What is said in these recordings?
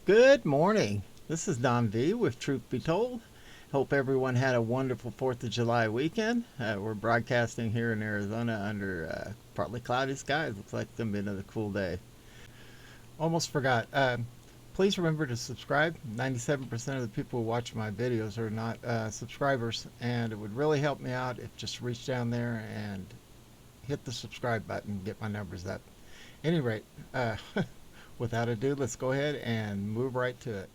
Good morning. This is Don V with Truth Be Told. Hope everyone had a wonderful 4th of July weekend. We're broadcasting here in Arizona under partly cloudy skies. Looks like it's going to be another cool day. Almost forgot. Please remember to subscribe. 97% of the people who watch my videos are not subscribers, and it would really help me out if just reach down there and hit the subscribe button and get my numbers up. Any rate, without ado, let's go ahead and move right to it.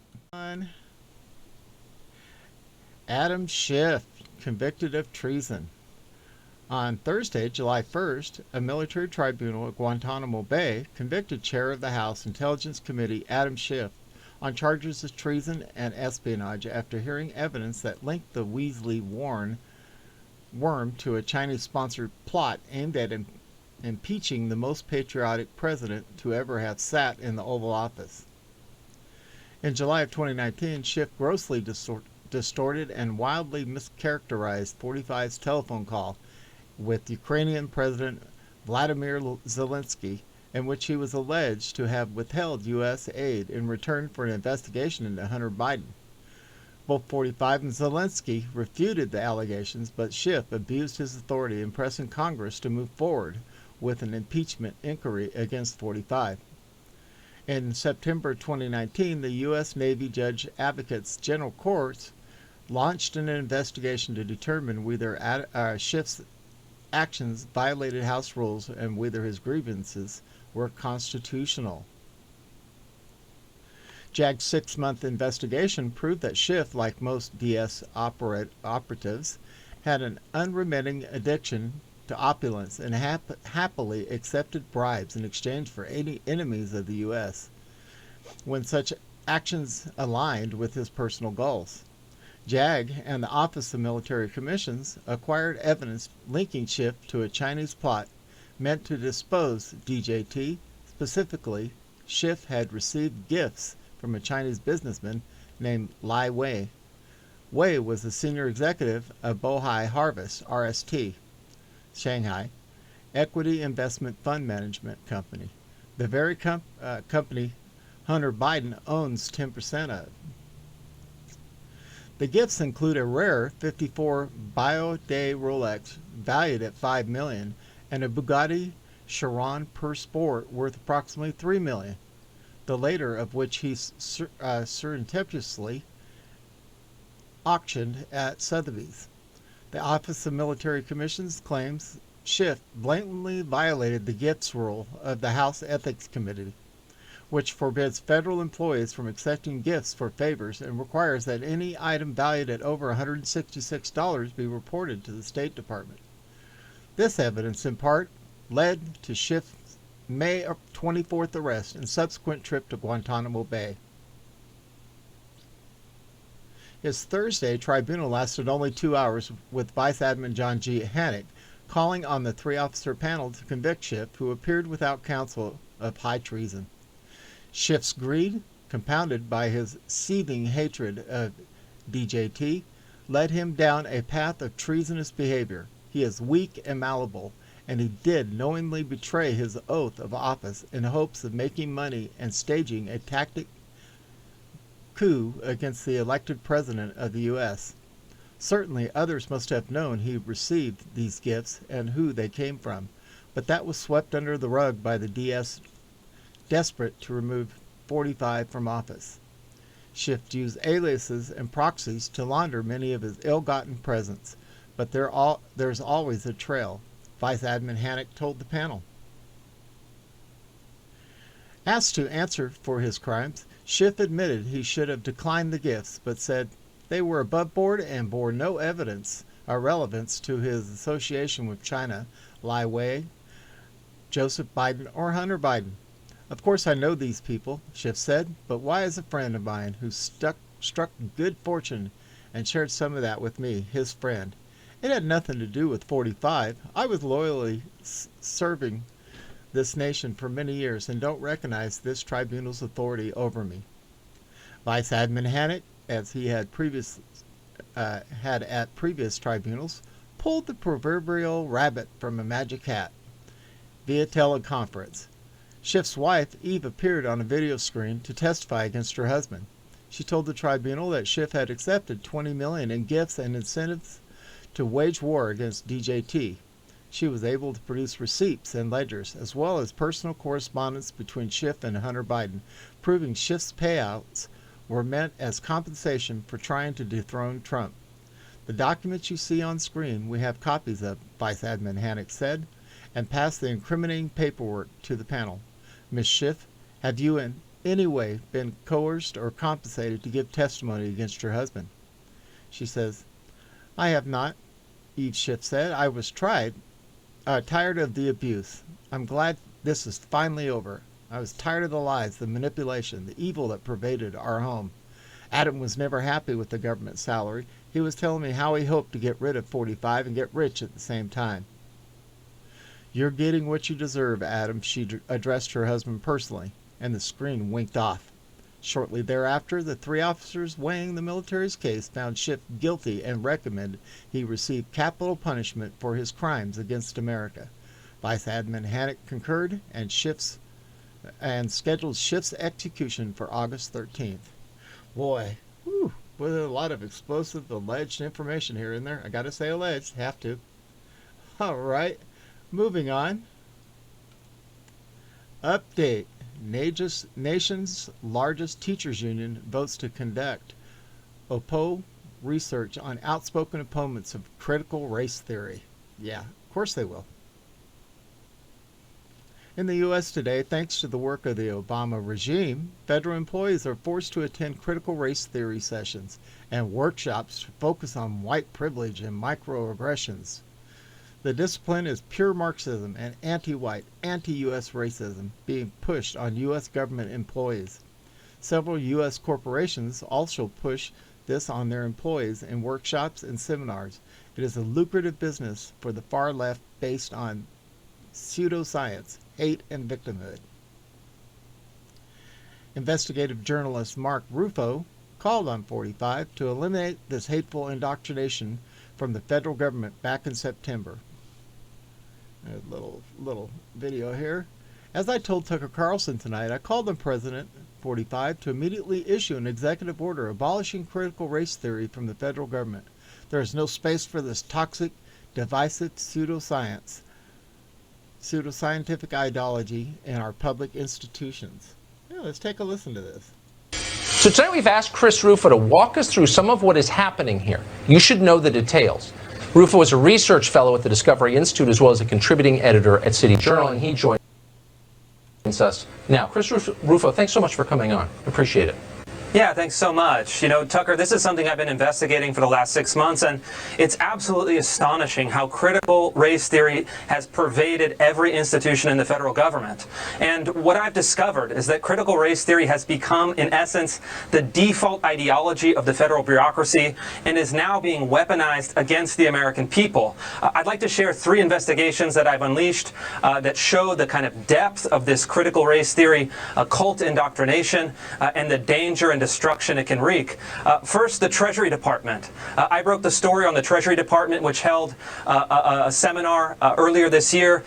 Adam Schiff, convicted of treason. On Thursday, July 1st, a military tribunal at Guantanamo Bay convicted Chair of the House Intelligence Committee Adam Schiff on charges of treason and espionage after hearing evidence that linked the Weasley worm to a Chinese-sponsored plot aimed at impeaching the most patriotic president to ever have sat in the Oval Office. In July of 2019, Schiff grossly distorted and wildly mischaracterized 45's telephone call with Ukrainian President Vladimir Zelensky, in which he was alleged to have withheld U.S. aid in return for an investigation into Hunter Biden. Both 45 and Zelensky refuted the allegations, but Schiff abused his authority in pressing Congress to move forward with an impeachment inquiry against 45. In September 2019, the U.S. Navy Judge Advocates General Court launched an investigation to determine whether Schiff's actions violated House rules and whether his grievances were constitutional. JAG's 6-month investigation proved that Schiff, like most DS operatives, had an unremitting addiction to opulence and happily accepted bribes in exchange for enemies of the U.S. when such actions aligned with his personal goals. JAG and the Office of Military Commissions acquired evidence linking Schiff to a Chinese plot meant to dispose DJT. Specifically, Schiff had received gifts from a Chinese businessman named Lai Wei. Wei was the senior executive of Bohai Harvest, RST, Shanghai, Equity Investment Fund Management Company, the very company Hunter Biden owns 10% of. The gifts include a rare 54 Bio-Day Rolex valued at $5 million and a Bugatti Chiron per Sport worth approximately $3 million, the later of which he surreptitiously auctioned at Sotheby's. The Office of Military Commissions claims Schiff blatantly violated the gifts rule of the House Ethics Committee, which forbids federal employees from accepting gifts for favors and requires that any item valued at over $166 be reported to the State Department. This evidence, in part, led to Schiff's May 24th arrest and subsequent trip to Guantanamo Bay. His Thursday tribunal lasted only 2 hours, with Vice Admin John G. Hannock calling on the 3-officer panel to convict Schiff, who appeared without counsel, of high treason. Schiff's greed, compounded by his seething hatred of DJT, led him down a path of treasonous behavior. He is weak and malleable, and he did knowingly betray his oath of office in hopes of making money and staging a tactic coup against the elected president of the U.S. Certainly others must have known he received these gifts and who they came from, but that was swept under the rug by the DS desperate to remove 45 from office. Schiff used aliases and proxies to launder many of his ill-gotten presents, but there's always a trail, Vice Admin Hannock told the panel. Asked to answer for his crimes, Schiff admitted he should have declined the gifts, but said they were above board and bore no evidence or relevance to his association with China, Lai Wei, Joseph Biden, or Hunter Biden. Of course I know these people, Schiff said, but why is a friend of mine who struck good fortune and shared some of that with me, his friend? It had nothing to do with 45. I was loyally serving this nation for many years and don't recognize this tribunal's authority over me. Vice Admin Hannock, as he had at previous tribunals, pulled the proverbial rabbit from a magic hat via teleconference. Schiff's wife, Eve, appeared on a video screen to testify against her husband. She told the tribunal that Schiff had accepted $20 million in gifts and incentives to wage war against DJT. She was able to produce receipts and ledgers, as well as personal correspondence between Schiff and Hunter Biden, proving Schiff's payouts were meant as compensation for trying to dethrone Trump. The documents you see on screen we have copies of, Vice Admin Hannock said, and passed the incriminating paperwork to the panel. Ms. Schiff, have you in any way been coerced or compensated to give testimony against your husband? She says, I have not, Eve Schiff said. I was tired of the abuse. I'm glad this is finally over. I was tired of the lies, the manipulation, the evil that pervaded our home. Adam was never happy with the government salary. He was telling me how he hoped to get rid of 45 and get rich at the same time. You're getting what you deserve, Adam, she addressed her husband personally, and the screen winked off. Shortly thereafter, the three officers weighing the military's case found Schiff guilty and recommended he receive capital punishment for his crimes against America. Vice Admin Hannock concurred and scheduled Schiff's execution for August 13th. Boy, with a lot of explosive alleged information here and there. I gotta say alleged, have to. All right, moving on. Update. Nation's largest teachers union votes to conduct Oppo research on outspoken opponents of critical race theory. Yeah, of course they will. In the U.S. today, thanks to the work of the Obama regime, federal employees are forced to attend critical race theory sessions and workshops to focus on white privilege and microaggressions. The discipline is pure Marxism and anti-white, anti-U.S. racism being pushed on U.S. government employees. Several U.S. corporations also push this on their employees in workshops and seminars. It is a lucrative business for the far left based on pseudoscience, hate, and victimhood. Investigative journalist Mark Ruffo called on 45 to eliminate this hateful indoctrination from the federal government back in September. A little video here. As I told Tucker Carlson tonight, I called on President 45 to immediately issue an executive order abolishing critical race theory from the federal government. There is no space for this toxic, divisive pseudoscientific ideology in our public institutions. Yeah, let's take a listen to this. So tonight we've asked Chris Ruffo to walk us through some of what is happening here. You should know the details. Ruffo is a research fellow at the Discovery Institute as well as a contributing editor at City Journal, and he joins us now. Chris Ruffo, thanks so much for coming on. Appreciate it. Yeah, thanks so much. You know, Tucker, this is something I've been investigating for the last 6 months, and it's absolutely astonishing how critical race theory has pervaded every institution in the federal government. And what I've discovered is that critical race theory has become, in essence, the default ideology of the federal bureaucracy and is now being weaponized against the American people. I'd like to share 3 investigations that I've unleashed that show the kind of depth of this critical race theory, cult indoctrination, and the danger and destruction it can wreak. First, the Treasury Department. I broke the story on the Treasury Department, which held a seminar earlier this year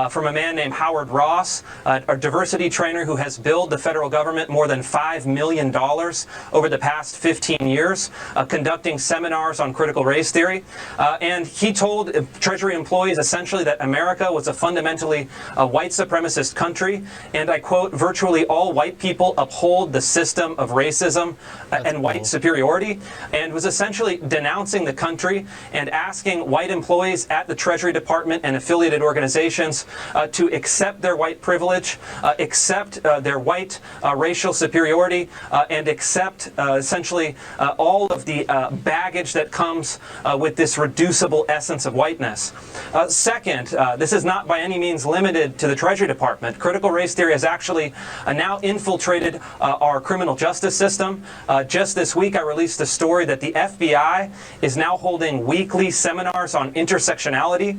from a man named Howard Ross, a diversity trainer who has billed the federal government more than $5 million over the past 15 years, conducting seminars on critical race theory. And he told Treasury employees essentially that America was a fundamentally white supremacist country, and I quote, virtually all white people uphold the system of racism and white superiority, and was essentially denouncing the country and asking white employees at the Treasury Department and affiliated organizations to accept their white privilege, accept their white racial superiority, and accept essentially all of the baggage that comes with this reducible essence of whiteness. Second, this is not by any means limited to the Treasury Department. Critical race theory has actually now infiltrated our criminal justice system. system. Just this week, I released a story that the FBI is now holding weekly seminars on intersectionality,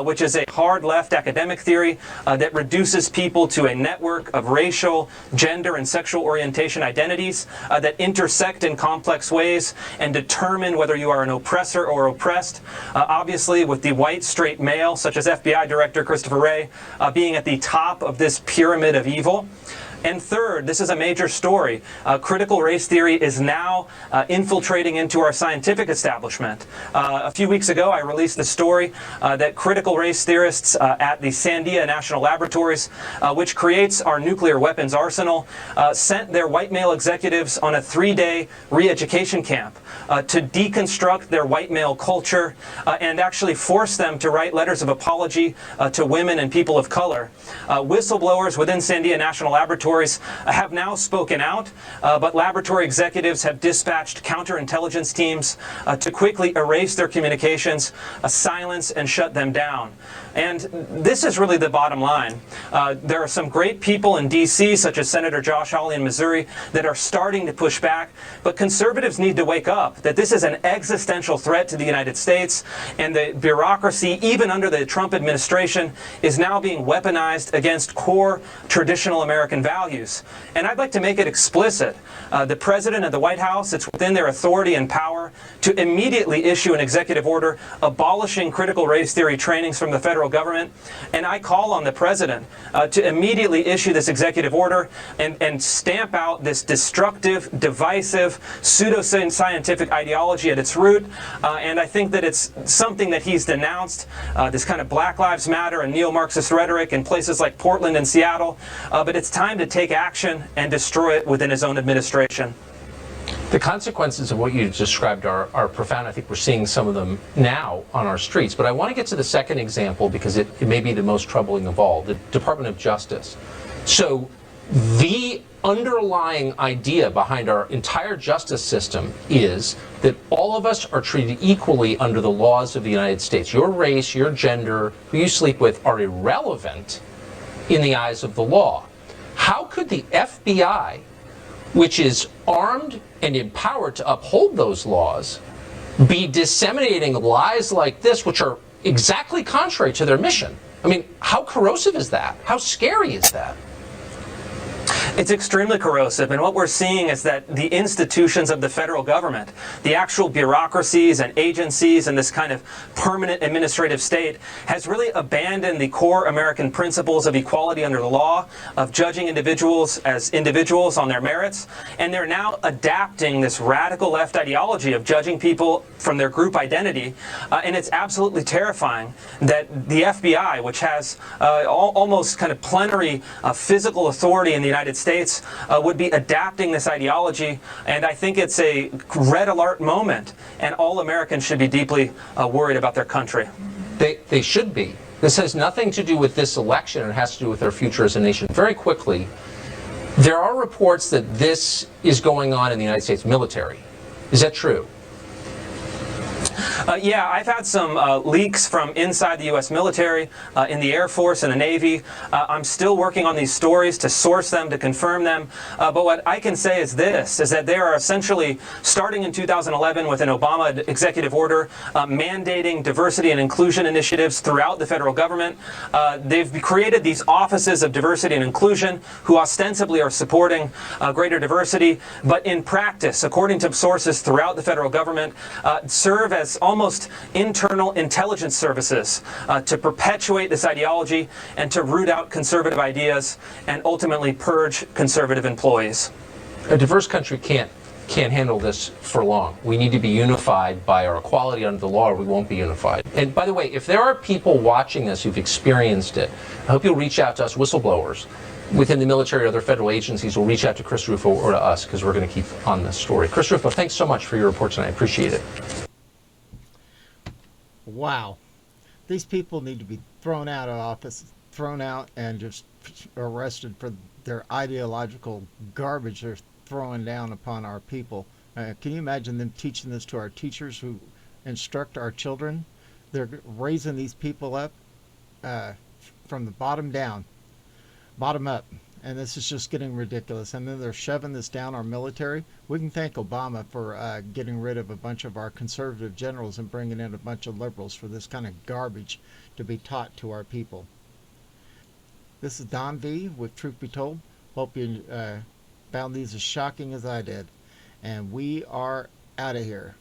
which is a hard left academic theory that reduces people to a network of racial, gender, and sexual orientation identities that intersect in complex ways and determine whether you are an oppressor or oppressed. Obviously, with the white straight male, such as FBI Director Christopher Wray, being at the top of this pyramid of evil. And third, this is a major story. Critical race theory is now infiltrating into our scientific establishment. A few weeks ago, I released the story that critical race theorists at the Sandia National Laboratories, which creates our nuclear weapons arsenal, sent their white male executives on a 3-day re-education camp to deconstruct their white male culture and actually force them to write letters of apology to women and people of color. Whistleblowers within Sandia National Laboratories have now spoken out, but laboratory executives have dispatched counterintelligence teams to quickly erase their communications, silence and shut them down. And this is really the bottom line. There are some great people in D.C., such as Senator Josh Hawley in Missouri, that are starting to push back, but conservatives need to wake up that this is an existential threat to the United States, and the bureaucracy, even under the Trump administration, is now being weaponized against core traditional American values. And I'd like to make it explicit. The President and the White House, it's within their authority and power to immediately issue an executive order abolishing critical race theory trainings from the federal government. And I call on the President to immediately issue this executive order and stamp out this destructive, divisive, pseudoscientific ideology at its root. And I think that it's something that he's denounced, this kind of Black Lives Matter and neo-Marxist rhetoric in places like Portland and Seattle. But it's time to take action and destroy it within his own administration. The consequences of what you described are profound. I think we're seeing some of them now on our streets. But I want to get to the second example because it may be the most troubling of all, the Department of Justice. So the underlying idea behind our entire justice system is that all of us are treated equally under the laws of the United States. Your race, your gender, who you sleep with are irrelevant in the eyes of the law. How could the FBI, which is armed and empowered to uphold those laws, be disseminating lies like this, which are exactly contrary to their mission? I mean, how corrosive is that? How scary is that? It's extremely corrosive, and what we're seeing is that the institutions of the federal government, the actual bureaucracies and agencies and this kind of permanent administrative state has really abandoned the core American principles of equality under the law, of judging individuals as individuals on their merits, and they're now adapting this radical left ideology of judging people from their group identity, and it's absolutely terrifying that the FBI, which has almost kind of plenary physical authority in the United States, would be adapting this ideology. And I think it's a red alert moment, and all Americans should be deeply worried about their country. They should be. This has nothing to do with this election. It has to do with our future as a nation. Very quickly, there are reports that this is going on in the United States military. Is that true? Yeah, I've had some leaks from inside the U.S. military, in the Air Force and the Navy. I'm still working on these stories to source them, to confirm them. But what I can say is this, is that they are essentially, starting in 2011 with an Obama executive order mandating diversity and inclusion initiatives throughout the federal government. They've created these offices of diversity and inclusion who ostensibly are supporting greater diversity, but in practice, according to sources throughout the federal government, serve as almost internal intelligence services to perpetuate this ideology and to root out conservative ideas and ultimately purge conservative employees. A diverse country can't handle this for long. We need to be unified by our equality under the law, or we won't be unified. And by the way, if there are people watching this who've experienced it, I hope you'll reach out to us whistleblowers within the military or other federal agencies. Will reach out to Chris Rufo or to us, because we're going to keep on this story. Chris Rufo, thanks so much for your report tonight. I appreciate it. Wow. These people need to be thrown out of office, thrown out and just arrested for their ideological garbage they're throwing down upon our people. Can you imagine them teaching this to our teachers who instruct our children? They're raising these people up from the bottom down, bottom up. And this is just getting ridiculous. And then they're shoving this down our military. We can thank Obama for getting rid of a bunch of our conservative generals and bringing in a bunch of liberals for this kind of garbage to be taught to our people. This is Don V with Truth Be Told. Hope you found these as shocking as I did. And we are out of here.